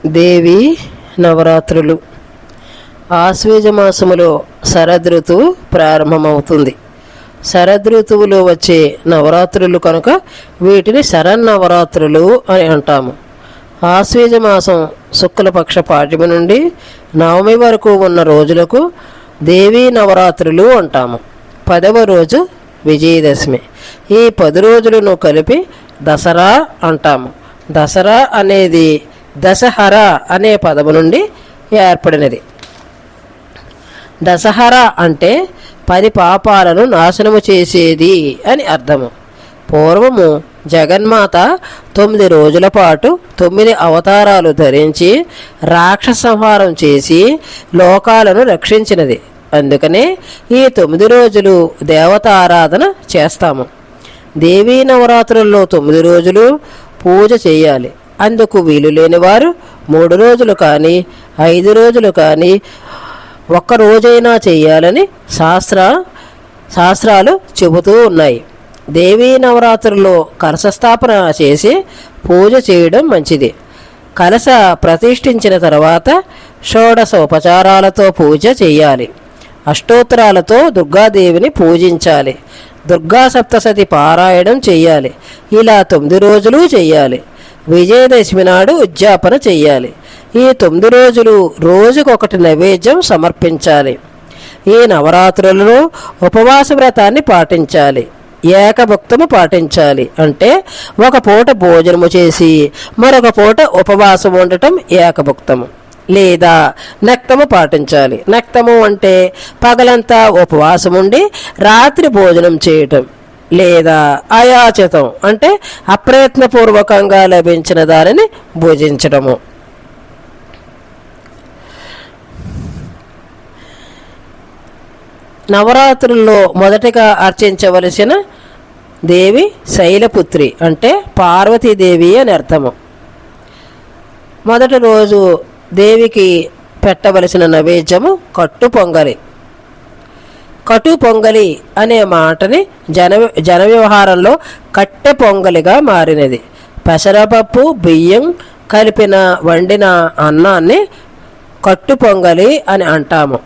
దేవి నవరాత్రులు. ఆశ్వేజ మాసములో శరదృతువు ప్రారంభమవుతుంది. శరదృతువులో వచ్చే నవరాత్రులు కనుక వీటిని శరన్నవరాత్రులు అని అంటాము. ఆశ్వేజ మాసం శుక్లపక్ష పాడ్యమి నుండి నవమి వరకు ఉన్న రోజులకు దేవీ నవరాత్రులు అంటాము. 10వ రోజు విజయదశమి. ఈ 10 రోజులను కలిపి దసరా అంటాము. దసరా అనేది దశహర అనే పదము నుండి ఏర్పడినది. దశహర అంటే 10 పాపాలను నాశనము చేసేది అని అర్థము. పూర్వము జగన్మాత 9 రోజుల పాటు 9 అవతారాలు ధరించి రాక్షస సంహారం చేసి లోకాలను రక్షించినది. అందుకనే ఈ 9 రోజులు దేవతారాధన చేస్తాము. దేవీ నవరాత్రుల్లో 9 రోజులు పూజ చేయాలి. అందుకు వీలు లేని వారు 3 రోజులు కానీ 5 రోజులు కానీ 1 రోజైనా చేయాలని శాస్త్రాలు చెబుతూ ఉన్నాయి. దేవీ నవరాత్రుల్లో కలశస్థాపన చేసి పూజ చేయడం మంచిది. కలశ ప్రతిష్ఠించిన తర్వాత షోడశ ఉపచారాలతో పూజ చేయాలి. అష్టోత్తరాలతో దుర్గాదేవిని పూజించాలి. దుర్గా సప్తశతి పారాయణం చెయ్యాలి. ఇలా 9 రోజులు చెయ్యాలి. విజయదశమి నాడు ఉద్యాపన చెయ్యాలి. ఈ 9 రోజులు రోజుకొకటి నైవేద్యం సమర్పించాలి. ఈ నవరాత్రులలో ఉపవాస వ్రతాన్ని పాటించాలి. ఏకభుక్తము పాటించాలి. అంటే ఒక పూట భోజనము చేసి మరొక పూట ఉపవాసం ఉండటం ఏకభుక్తము. లేదా నక్తము పాటించాలి. నక్తము అంటే పగలంతా ఉపవాసం ఉండి రాత్రి భోజనం చేయటం. లేదా అయాచితం అంటే అప్రయత్నపూర్వకంగా లభించిన దానిని భుజించడము. నవరాత్రుల్లో మొదటిగా అర్చించవలసిన దేవి శైలపుత్రి అంటే పార్వతీదేవి అని అర్థము. మొదటి రోజు దేవికి పెట్టవలసిన నైవేద్యము కట్టు పొంగలి. కటు పొంగలి అనే మాటని జన వ్యవహారంలో కట్టె పొంగలిగా మారినది. పెసరపప్పు బియ్యం కలిపిన వండిన అన్నాన్ని కట్టు పొంగలి అని అంటాము.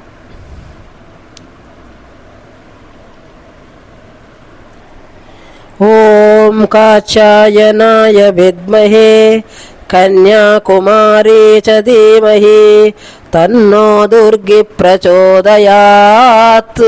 ఓం కాచాయనాయ విద్మహే కన్యాకుమారీ చ ధీమహి తన్నో దుర్గి ప్రచోదయాత్.